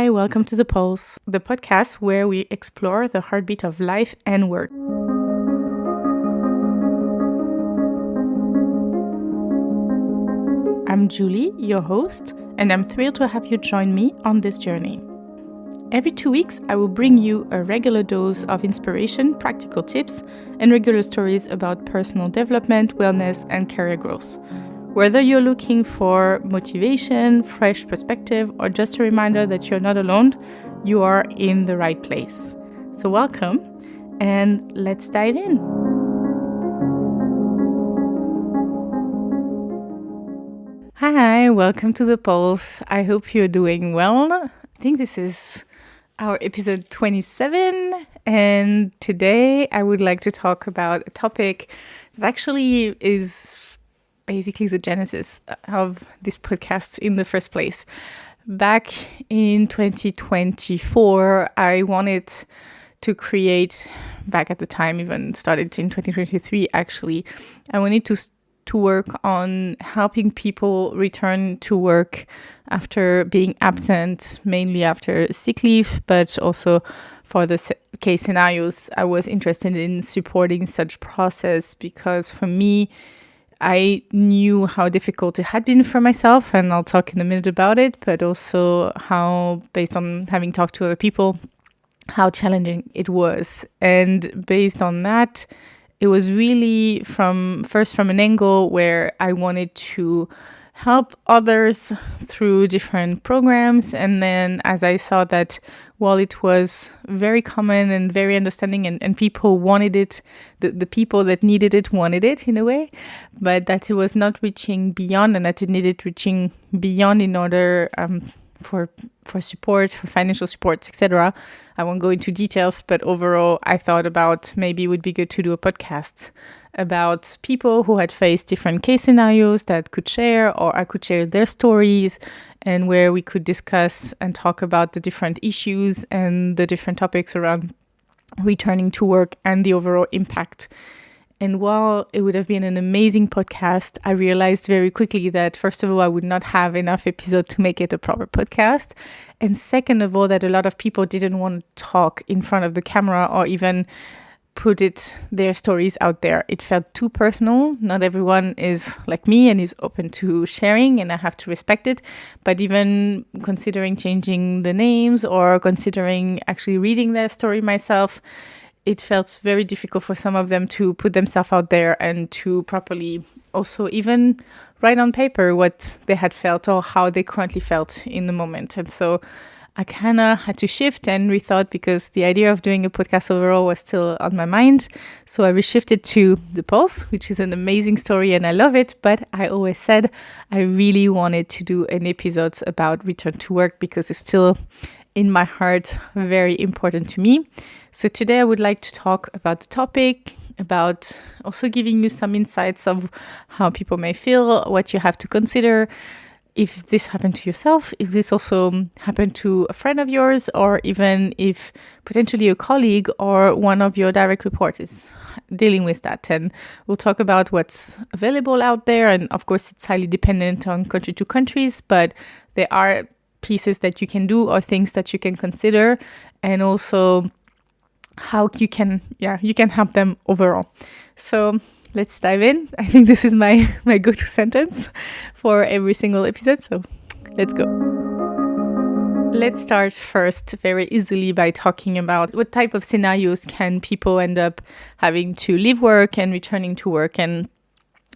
Hi, welcome to The Pulse, the podcast where we explore the heartbeat of life and work. I'm Julie, your host, and I'm thrilled to have you join me on this journey. Every 2 weeks, I will bring you a regular dose of inspiration, practical tips, and regular stories about personal development, wellness, and career growth. Whether you're looking for motivation, fresh perspective, or just a reminder that you're not alone, you are in the right place. So welcome, and let's dive in. Hi, welcome to The Pulse. I hope you're doing well. I think this is our episode 27, and today I would like to talk about a topic that actually is basically the genesis of this podcast in the first place. Back in 2024, I wanted to create, back at the time, even started in 2023 actually, I wanted to work on helping people return to work after being absent, mainly after sick leave, but also for the case scenarios, I was interested in supporting such process because for me, I knew how difficult it had been for myself, and I'll talk in a minute about it, but also how, based on having talked to other people, how challenging it was. And based on that, it was really from an angle where I wanted to help others through different programs. And then as I saw that while it was very common and very understanding and people wanted it, the people that needed it wanted it in a way, but that it was not reaching beyond and that it needed reaching beyond in order for support, for financial support, etc. I won't go into details, but overall, I thought about maybe it would be good to do a podcast about people who had faced different case scenarios that could share, or I could share their stories, and where we could discuss and talk about the different issues and the different topics around returning to work and the overall impact. And while it would have been an amazing podcast, I realized very quickly that, first of all, I would not have enough episode to make it a proper podcast. And second of all, that a lot of people didn't want to talk in front of the camera or even put their stories out there. It felt too personal. Not everyone is like me and is open to sharing, and I have to respect it. But even considering changing the names or considering actually reading their story myself, it felt very difficult for some of them to put themselves out there and to properly also even write on paper what they had felt or how they currently felt in the moment. And so I kind of had to shift and rethought, because the idea of doing a podcast overall was still on my mind. So I reshifted to The Pulse, which is an amazing story and I love it. But I always said I really wanted to do an episode about return to work because it's still in my heart very important to me. So today I would like to talk about the topic, about also giving you some insights of how people may feel, what you have to consider, if this happened to yourself, if this also happened to a friend of yours, or even if potentially a colleague or one of your direct reports is dealing with that. And we'll talk about what's available out there. And of course, it's highly dependent on country to countries, but there are pieces that you can do or things that you can consider, and also how you can help them overall. So let's dive in. I think this is my go-to sentence for every single episode. So let's go. Let's start first very easily by talking about what type of scenarios can people end up having to leave work and returning to work. And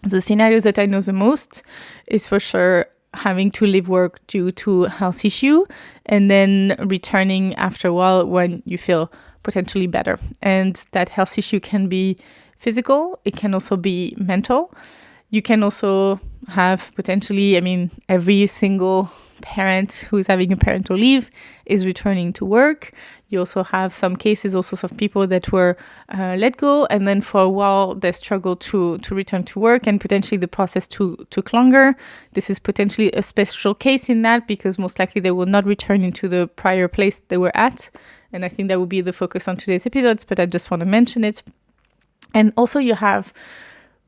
the scenarios that I know the most is for sure having to leave work due to health issue and then returning after a while when you feel potentially better. And that health issue can be physical, it can also be mental. You can also have potentially, every single parent who's having a parental leave is returning to work. You also have some cases also of people that were let go, and then for a while they struggle to return to work, and potentially the process took longer. This is potentially a special case in that, because most likely they will not return into the prior place they were at. And I think that will be the focus on today's episodes, but I just want to mention it. And also you have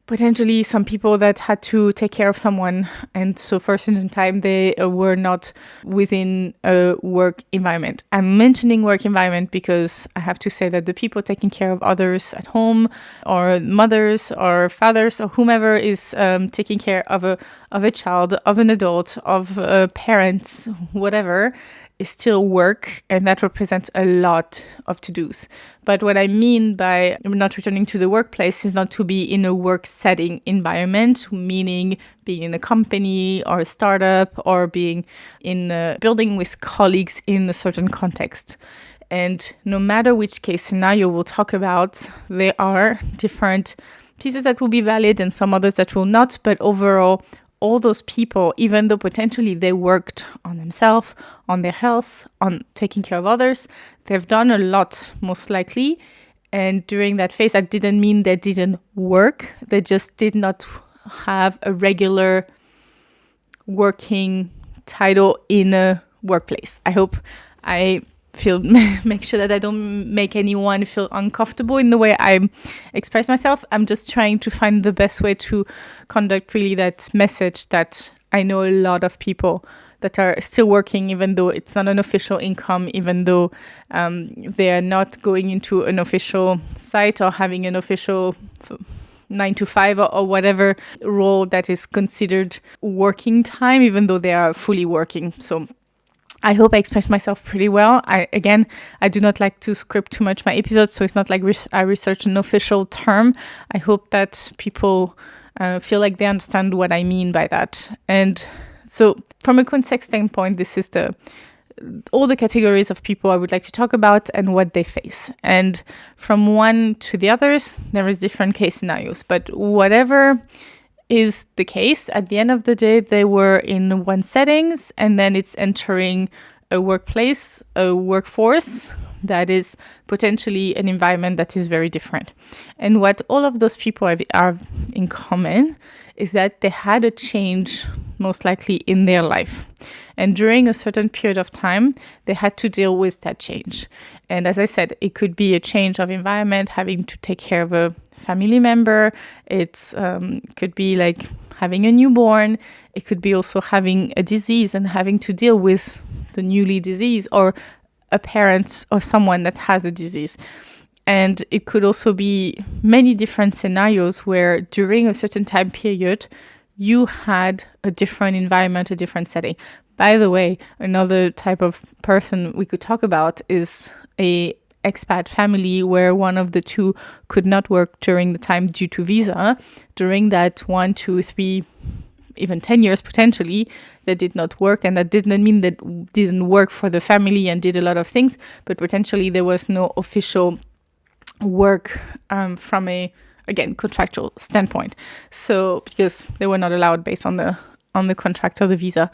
potentially some people that had to take care of someone. And so for a certain time, they were not within a work environment. I'm mentioning work environment because I have to say that the people taking care of others at home, or mothers or fathers or whomever is taking care of a child, of an adult, of parents, whatever, is still work, and that represents a lot of to-dos. But what I mean by not returning to the workplace is not to be in a work setting environment, meaning being in a company or a startup or being in a building with colleagues in a certain context. And no matter which case scenario we'll talk about, there are different pieces that will be valid and some others that will not. But overall, all those people, even though potentially they worked on themselves, on their health, on taking care of others, they've done a lot, most likely. And during that phase, that didn't mean they didn't work. They just did not have a regular working title in a workplace. I hope I make sure that I don't make anyone feel uncomfortable in the way I express myself. I'm just trying to find the best way to conduct really that message that I know a lot of people that are still working, even though it's not an official income, even though they are not going into an official site or having an official 9 to 5 or whatever role that is considered working time, even though they are fully working. So I hope I expressed myself pretty well. I do not like to script too much my episodes, so it's not like I research an official term. I hope that people feel like they understand what I mean by that. And so from a context standpoint, this is all the categories of people I would like to talk about and what they face. And from one to the others, there is different case scenarios. But whatever is the case, at the end of the day, they were in one settings, and then it's entering a workplace, a workforce that is potentially an environment that is very different. And what all of those people have in common is that they had a change, most likely in their life. And during a certain period of time, they had to deal with that change. And as I said, it could be a change of environment, having to take care of a family member. It could be like having a newborn. It could be also having a disease and having to deal with the newly disease, or a parent or someone that has a disease. And it could also be many different scenarios where during a certain time period, you had a different environment, a different setting. By the way, another type of person we could talk about is a expat family where one of the two could not work during the time due to visa. During that 1, 2, 3, even 10 years potentially, they did not work. And that didn't mean that didn't work for the family and did a lot of things, but potentially there was no official work from a, again, contractual standpoint. So because they were not allowed based on the contract or the visa.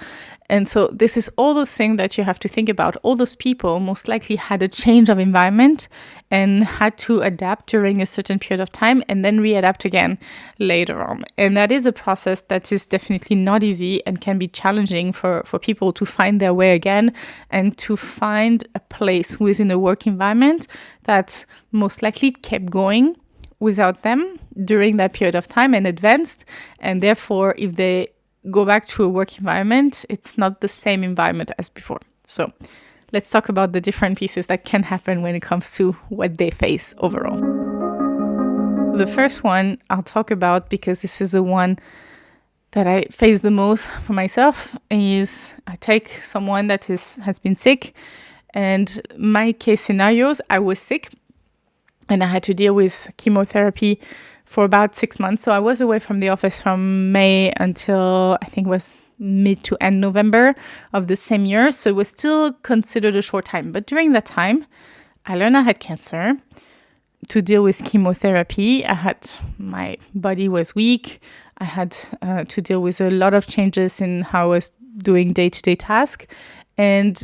And so this is all those things that you have to think about. All those people most likely had a change of environment and had to adapt during a certain period of time and then readapt again later on. And that is a process that is definitely not easy and can be challenging for people to find their way again and to find a place within a work environment that most likely kept going without them during that period of time and advanced. And therefore, if they go back to a work environment, it's not the same environment as before. So let's talk about the different pieces that can happen when it comes to what they face overall. The first one I'll talk about, because this is the one that I face the most for myself, is I take someone that has been sick, and my case scenarios, I was sick and I had to deal with chemotherapy for about 6 months. So I was away from the office from May until I think it was mid to end November of the same year. So it was still considered a short time. But during that time, I learned I had cancer. To deal with chemotherapy, my body was weak. I had to deal with a lot of changes in how I was doing day-to-day tasks, and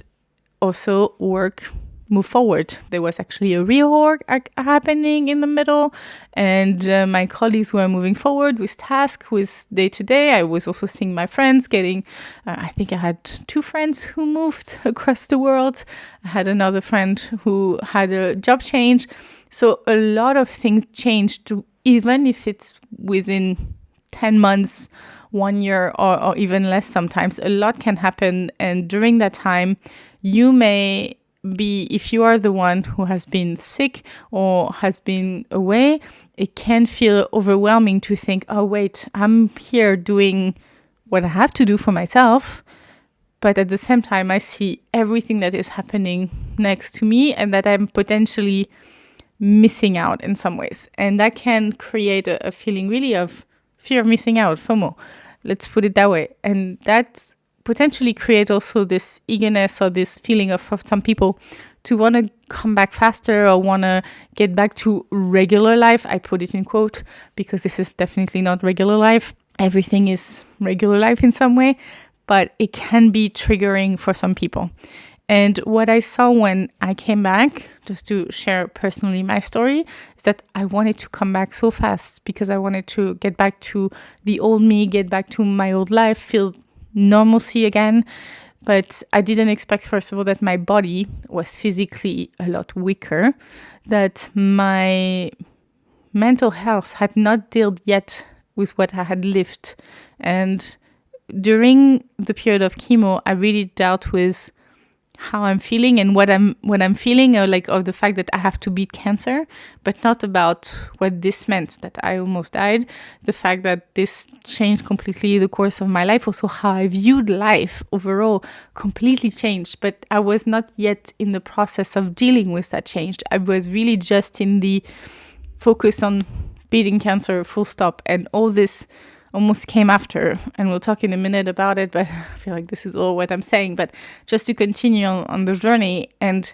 also work move forward. There was actually a reorg happening in the middle, and my colleagues were moving forward with tasks, with day-to-day. I was also seeing my friends I think I had 2 friends who moved across the world. I had another friend who had a job change. So a lot of things changed even if it's within 10 months, 1 year, or even less sometimes. A lot can happen. And during that time, you may be, if you are the one who has been sick or has been away, it can feel overwhelming to think, oh, wait, I'm here doing what I have to do for myself. But at the same time, I see everything that is happening next to me and that I'm potentially missing out in some ways. And that can create a feeling really of fear of missing out, FOMO. Let's put it that way. And that potentially create also this eagerness or this feeling of for some people to want to come back faster or want to get back to regular life. I put it in quote because this is definitely not regular life. Everything is regular life in some way, but it can be triggering for some people. And what I saw when I came back, just to share personally my story, is that I wanted to come back so fast because I wanted to get back to the old me, get back to my old life, feel normalcy again. But I didn't expect, first of all, that my body was physically a lot weaker, that my mental health had not dealt yet with what I had lived. And during the period of chemo, I really dealt with how I'm feeling and what I'm feeling, or like of the fact that I have to beat cancer, but not about what this meant, that I almost died. The fact that this changed completely the course of my life, also how I viewed life overall completely changed. But I was not yet in the process of dealing with that change. I was really just in the focus on beating cancer, full stop, and all this almost came after, and we'll talk in a minute about it, but I feel like this is all what I'm saying. But just to continue on the journey, and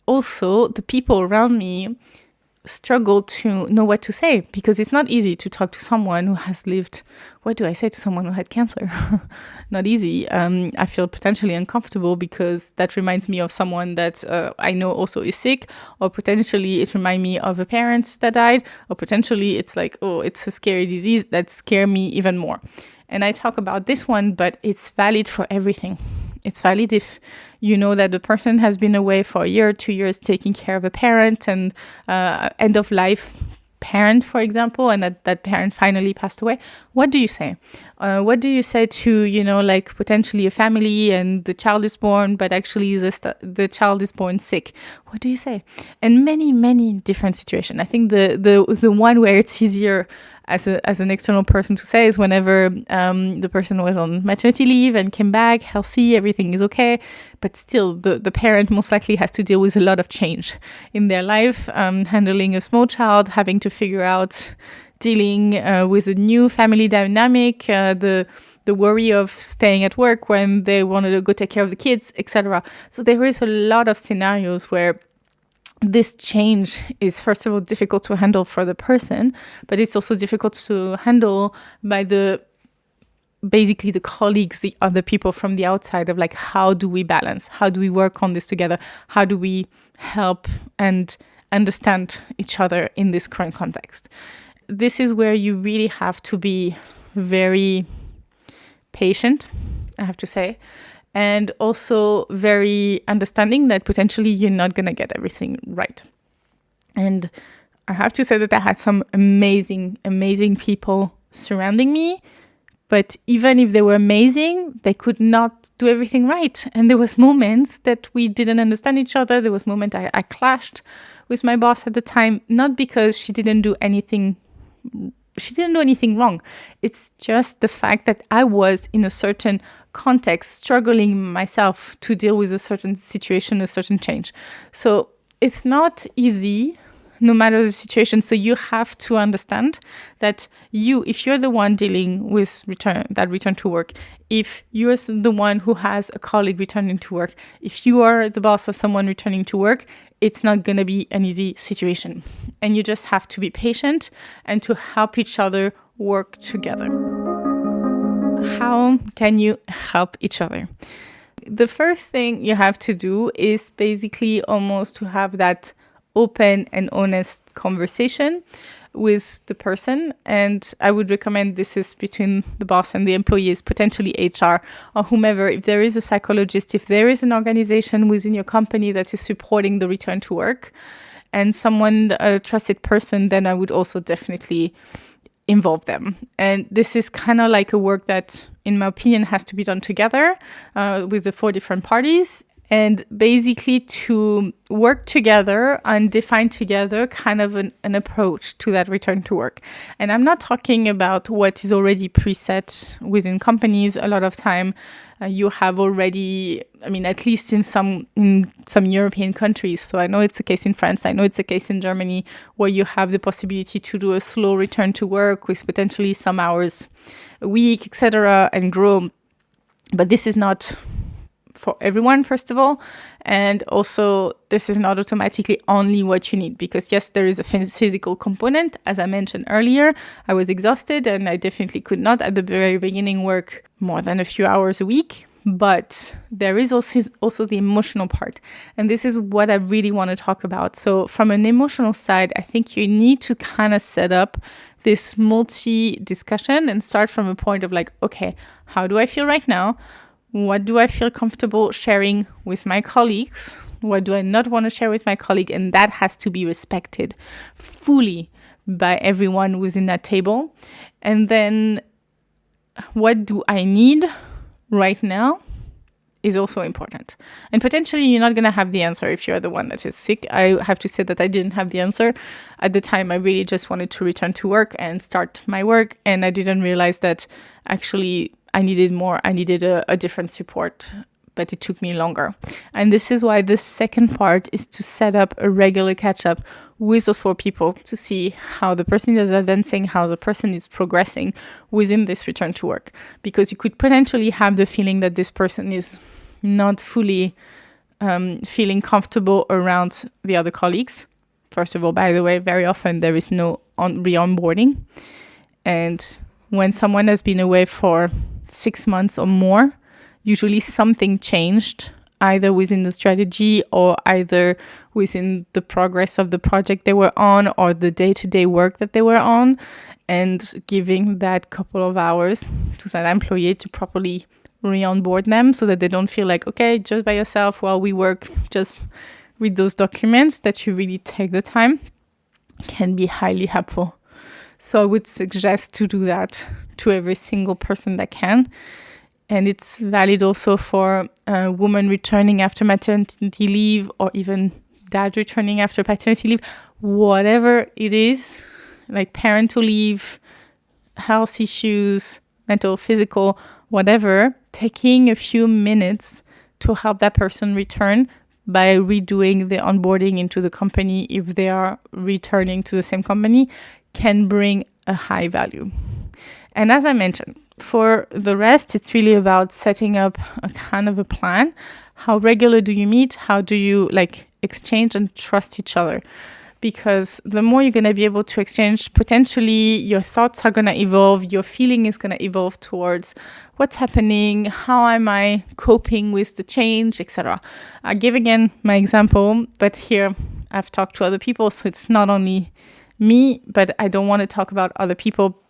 also the people around me struggle to know what to say, because it's not easy to talk to someone who has lived. What do I say to someone who had cancer? Not easy. I feel potentially uncomfortable because that reminds me of someone that I know also is sick, or potentially it reminds me of a parent that died, or potentially it's like, oh, it's a scary disease that scare me even more. And I talk about this one, but it's valid for everything. It's valid if you know that the person has been away for a year, 2 years, taking care of a parent and end of life parent, for example, and that parent finally passed away. What do you say? What do you say to, like potentially a family and the child is born, but actually the child is born sick? What do you say? And many, many different situations. I think the one where it's easier as an external person to say is whenever the person was on maternity leave and came back healthy, everything is okay, but still the parent most likely has to deal with a lot of change in their life, handling a small child, having to figure out dealing with a new family dynamic, the worry of staying at work when they wanted to go take care of the kids, etc. So there is a lot of scenarios where this change is, first of all, difficult to handle for the person, but it's also difficult to handle by basically the colleagues, the other people from the outside, of like, how do we balance? How do we work on this together? How do we help and understand each other in this current context? This is where you really have to be very patient, I have to say, and also very understanding that potentially you're not going to get everything right. And I have to say that I had some amazing, amazing people surrounding me, but even if they were amazing, they could not do everything right. And there was moments that we didn't understand each other. There was moments I clashed with my boss at the time, not because she didn't do anything wrong. It's just the fact that I was in a certain context, struggling myself to deal with a certain situation, a certain change. So it's not easy, no matter the situation. So you have to understand that if you're the one dealing with return to work, if you're the one who has a colleague returning to work, if you are the boss of someone returning to work, it's not going to be an easy situation. And you just have to be patient and to help each other work together. How can you help each other? The first thing you have to do is basically almost to have that open and honest conversation with the person. And I would recommend this is between the boss and the employees, potentially HR or whomever. If there is a psychologist, if there is an organization within your company that is supporting the return to work, and someone, a trusted person, then I would also definitely involve them. And this is kind of like a work that, in my opinion, has to be done together with the 4 different parties, and basically to work together and define together kind of an approach to that return to work. And I'm not talking about what is already preset within companies. A lot of time you have already, at least in some European countries. So I know it's the case in France. I know it's the case in Germany, where you have the possibility to do a slow return to work with potentially some hours a week, etc., and grow. But this is not for everyone, first of all. And also, this is not automatically only what you need, because yes, there is a physical component. As I mentioned earlier, I was exhausted and I definitely could not at the very beginning work more than a few hours a week. But there is also the emotional part. And this is what I really want to talk about. So from an emotional side, I think you need to kind of set up this multi-discussion and start from a point of like, okay, how do I feel right now? What do I feel comfortable sharing with my colleagues? What do I not want to share with my colleague? And that has to be respected fully by everyone within that table. And then what do I need right now is also important. And potentially you're not going to have the answer if you're the one that is sick. I have to say that I didn't have the answer. At the time, I really just wanted to return to work and start my work. And I didn't realize that actually I needed more. I needed a different support, but it took me longer. And this is why the second part is to set up a regular catch-up with those 4 people to see how the person is advancing, how the person is progressing within this return to work. Because you could potentially have the feeling that this person is not fully feeling comfortable around the other colleagues. First of all, by the way, very often there is no re-onboarding. And when someone has been away for 6 months or more, usually something changed, either within the strategy or either within the progress of the project they were on or the day-to-day work that they were on, and giving that couple of hours to that employee to properly re-onboard them so that they don't feel like, okay, just by yourself while we work, just read those documents, that you really take the time, can be highly helpful. So I would suggest to do that to every single person that can. And it's valid also for women returning after maternity leave, or even dad returning after paternity leave, whatever it is, like parental leave, health issues, mental, physical, whatever, taking a few minutes to help that person return by redoing the onboarding into the company if they are returning to the same company can bring a high value. And as I mentioned, for the rest, it's really about setting up a kind of a plan. How regular do you meet? How do you exchange and trust each other? Because the more you're going to be able to exchange, potentially your thoughts are going to evolve, your feeling is going to evolve towards what's happening, how am I coping with the change, etc. I give again my example, but here I've talked to other people, so it's not only me, but I don't want to talk about other people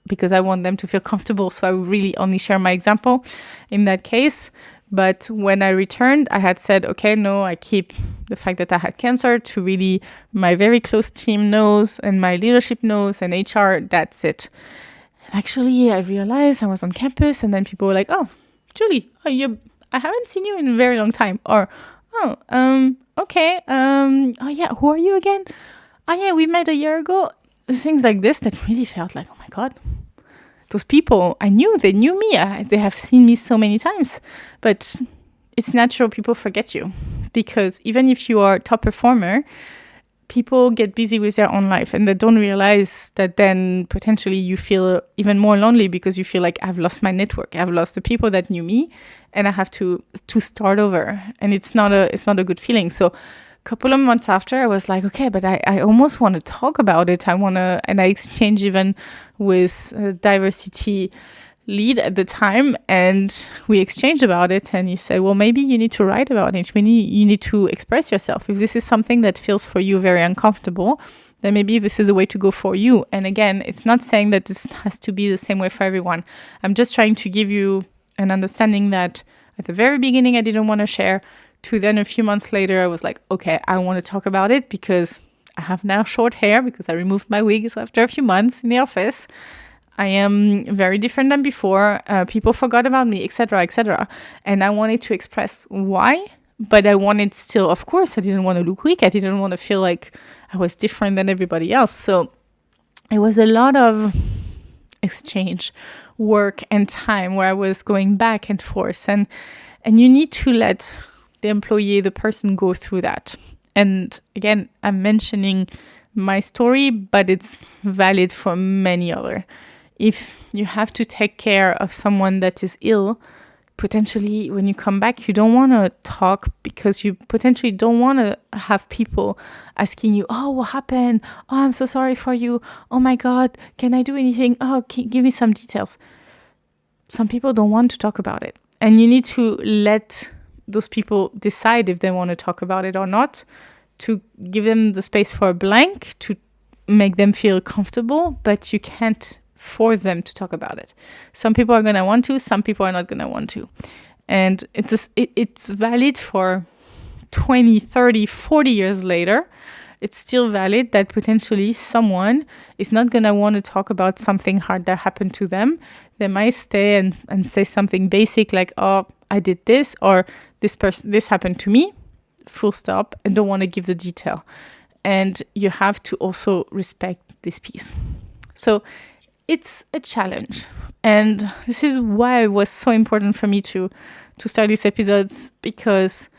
because I want them to feel comfortable. So I will really only share my example in that case. But when I returned, I had said, okay, no, I keep the fact that I had cancer to really my very close team knows and my leadership knows and HR, that's it. Actually, I realized I was on campus and then people were like, oh, Julie, I haven't seen you in a very long time. Or, okay, oh yeah, who are you again? Oh yeah, we met a year ago. Things like this that really felt like, oh my God, those people, they knew me. They have seen me so many times. But it's natural people forget you. Because even if you are a top performer, people get busy with their own life and they don't realize that then potentially you feel even more lonely because you feel like I've lost my network. I've lost the people that knew me and I have to start over. And it's not a good feeling. So couple of months after, I was like, okay, but I almost want to talk about it. And I exchanged even with a diversity lead at the time, and we exchanged about it. And he said, well, maybe you need to write about it. You need to express yourself. If this is something that feels for you very uncomfortable, then maybe this is a way to go for you. And again, it's not saying that this has to be the same way for everyone. I'm just trying to give you an understanding that at the very beginning, I didn't want to share. To then a few months later, I was like, okay, I want to talk about it because I have now short hair because I removed my wigs after a few months in the office. I am very different than before. People forgot about me, etc., etc. And I wanted to express why, but I wanted still, of course, I didn't want to look weak. I didn't want to feel like I was different than everybody else. So it was a lot of exchange, work, and time where I was going back and forth. And you need to let the employee, the person, go through that. And again, I'm mentioning my story, but it's valid for many other. If you have to take care of someone that is ill, potentially when you come back, you don't want to talk because you potentially don't want to have people asking you, oh, what happened? Oh, I'm so sorry for you. Oh my God, can I do anything? Oh, give me some details. Some people don't want to talk about it. And you need to let those people decide if they want to talk about it or not, to give them the space for a blank, to make them feel comfortable, but you can't force them to talk about it. Some people are going to want to, some people are not going to want to. And it's valid for 20, 30, 40 years later. It's still valid that potentially someone is not going to want to talk about something hard that happened to them. They might stay and say something basic like, oh, I did this, or this happened to me, full stop, and don't want to give the detail. And you have to also respect this piece. So it's a challenge. And this is why it was so important for me to start these episodes, because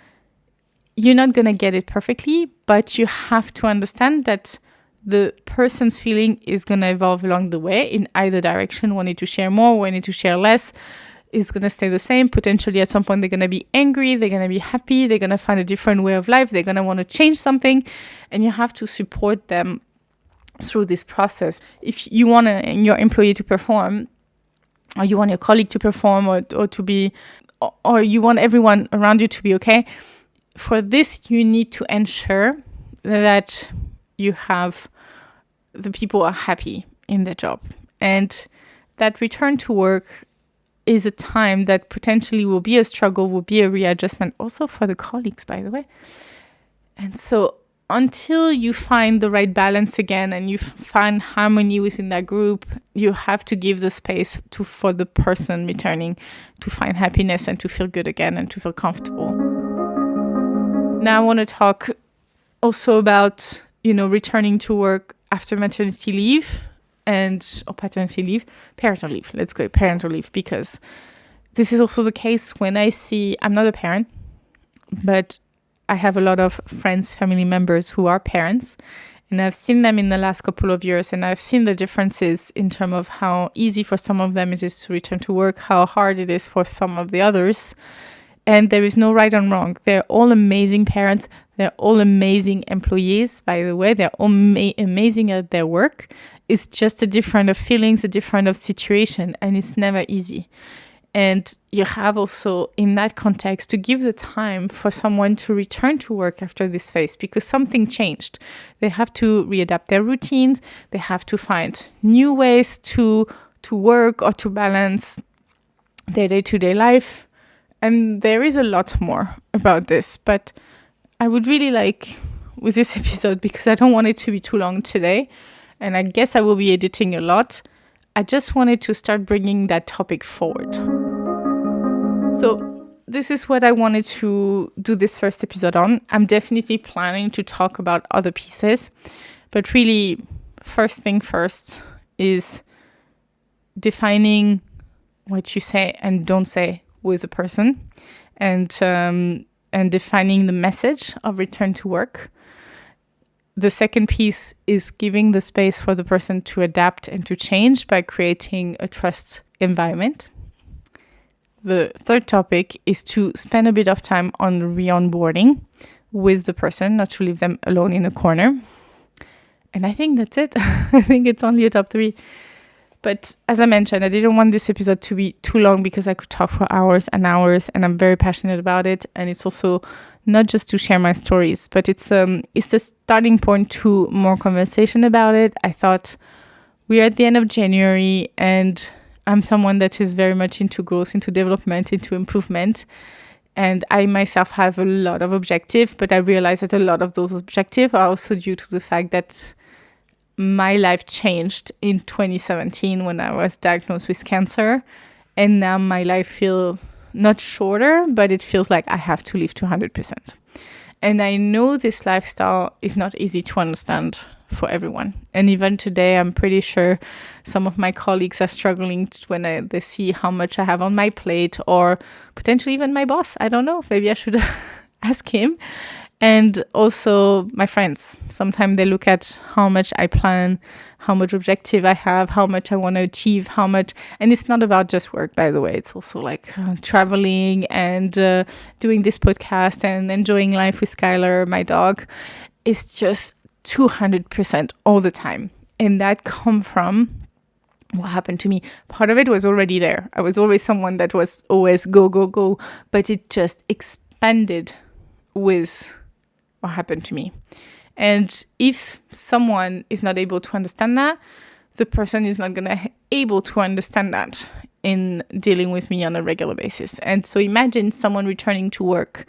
you're not going to get it perfectly, but you have to understand that the person's feeling is going to evolve along the way in either direction. Wanting to share more, wanting to share less, is going to stay the same. Potentially at some point they're going to be angry, they're going to be happy, they're going to find a different way of life, they're going to want to change something, and you have to support them through this process. If you want your employee to perform, or you want your colleague to perform, or to be, or you want everyone around you to be okay, for this you need to ensure that you have the people are happy in their job, and that return to work is a time that potentially will be a struggle, will be a readjustment also for the colleagues, by the way. And so until you find the right balance again and you find harmony within that group, you have to give the space for the person returning to find happiness and to feel good again and to feel comfortable. Now I want to talk also about, returning to work after maternity leave or paternity leave, parental leave. Let's go parental leave, because this is also the case when I'm not a parent, but I have a lot of friends, family members who are parents, and I've seen them in the last couple of years, and I've seen the differences in terms of how easy for some of them it is to return to work, how hard it is for some of the others. And there is no right and wrong. They're all amazing parents. They're all amazing employees, by the way. They're all amazing at their work. It's just a different of feelings, a different of situation, and it's never easy. And you have also, in that context, to give the time for someone to return to work after this phase, because something changed. They have to readapt their routines. They have to find new ways to work or to balance their day-to-day life. And there is a lot more about this, but I would really like, with this episode, because I don't want it to be too long today, and I guess I will be editing a lot, I just wanted to start bringing that topic forward. So this is what I wanted to do this first episode on. I'm definitely planning to talk about other pieces, but really, first thing first is defining what you say and don't say with a person, and defining the message of return to work. The second piece is giving the space for the person to adapt and to change by creating a trust environment. The third topic is to spend a bit of time on re-onboarding with the person, not to leave them alone in a corner. And I think that's it. I think it's only a top 3. But as I mentioned, I didn't want this episode to be too long because I could talk for hours and hours, and I'm very passionate about it. And it's also not just to share my stories, but it's a starting point to more conversation about it. I thought we're at the end of January, and I'm someone that is very much into growth, into development, into improvement. And I myself have a lot of objectives, but I realize that a lot of those objectives are also due to the fact that my life changed in 2017 when I was diagnosed with cancer. And now my life feels not shorter, but it feels like I have to live to 100%. And I know this lifestyle is not easy to understand for everyone. And even today, I'm pretty sure some of my colleagues are struggling when they see how much I have on my plate, or potentially even my boss. I don't know. Maybe I should ask him. And also my friends. Sometimes they look at how much I plan, how much objective I have, how much I want to achieve, how much. And it's not about just work, by the way. It's also like traveling and doing this podcast and enjoying life with Skylar, my dog. It's just 200% all the time. And that comes from what happened to me. Part of it was already there. I was always someone that was always go, go, go. But it just expanded with what happened to me. And if someone is not able to understand that, the person is not going to able to understand that in dealing with me on a regular basis. And so imagine someone returning to work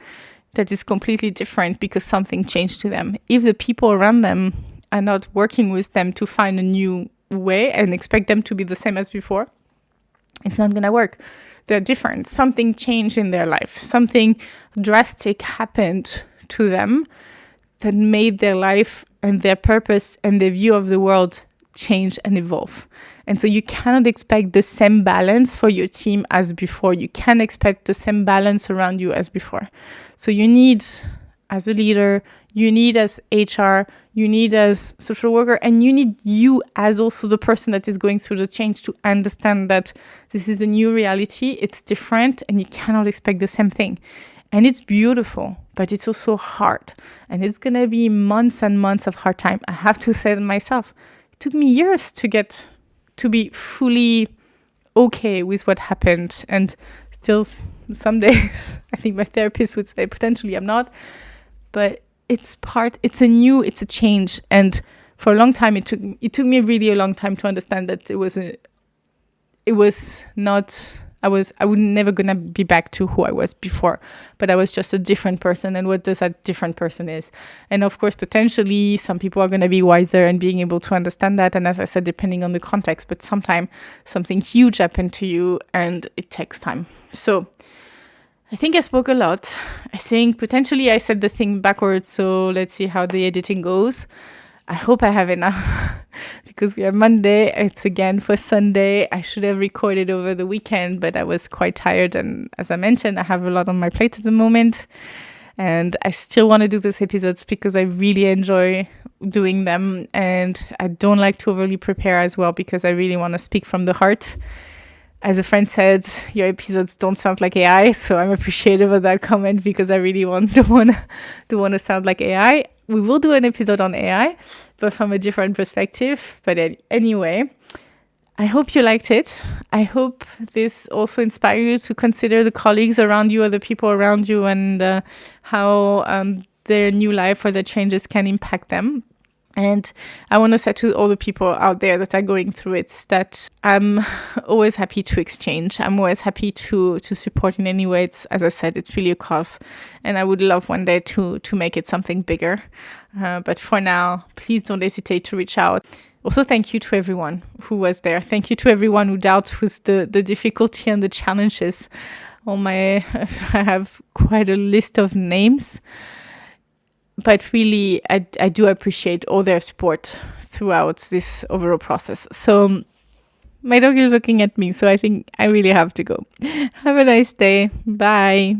that is completely different because something changed to them. If the people around them are not working with them to find a new way and expect them to be the same as before, it's not going to work. They're different. Something changed in their life. Something drastic happened to them that made their life and their purpose and their view of the world change and evolve. And so you cannot expect the same balance for your team as before. You can't expect the same balance around you as before. So you need, as a leader, you need as HR, you need as social worker, and you need you as also the person that is going through the change to understand that this is a new reality, it's different, and you cannot expect the same thing. And it's beautiful, but it's also hard. And it's going to be months and months of hard time. I have to say it myself. It took me years to get to be fully okay with what happened. And still, some days, I think my therapist would say, potentially I'm not. But it's a change. And for a long time, it took me really a long time to understand that I was never gonna be back to who I was before, but I was just a different person. And what does that different person is? And of course, potentially some people are gonna be wiser and being able to understand that. And as I said, depending on the context, but sometimes something huge happened to you and it takes time. So I think I spoke a lot. I think potentially I said the thing backwards. So let's see how the editing goes. I hope I have enough because we are Monday. It's again for Sunday. I should have recorded over the weekend, but I was quite tired. And as I mentioned, I have a lot on my plate at the moment. And I still want to do these episodes because I really enjoy doing them. And I don't like to overly prepare as well because I really want to speak from the heart. As a friend said, your episodes don't sound like AI. So I'm appreciative of that comment because I really don't want to sound like AI. We will do an episode on AI, but from a different perspective. But anyway, I hope you liked it. I hope this also inspires you to consider the colleagues around you or the people around you and how their new life or their changes can impact them. And I want to say to all the people out there that are going through it that I'm always happy to exchange. I'm always happy to support in any way. It's, as I said, it's really a cause. And I would love one day to make it something bigger. But for now, please don't hesitate to reach out. Also, thank you to everyone who was there. Thank you to everyone who dealt with the difficulty and the challenges. I have quite a list of names. But really, I do appreciate all their support throughout this overall process. So my dog is looking at me, so I think I really have to go. Have a nice day. Bye.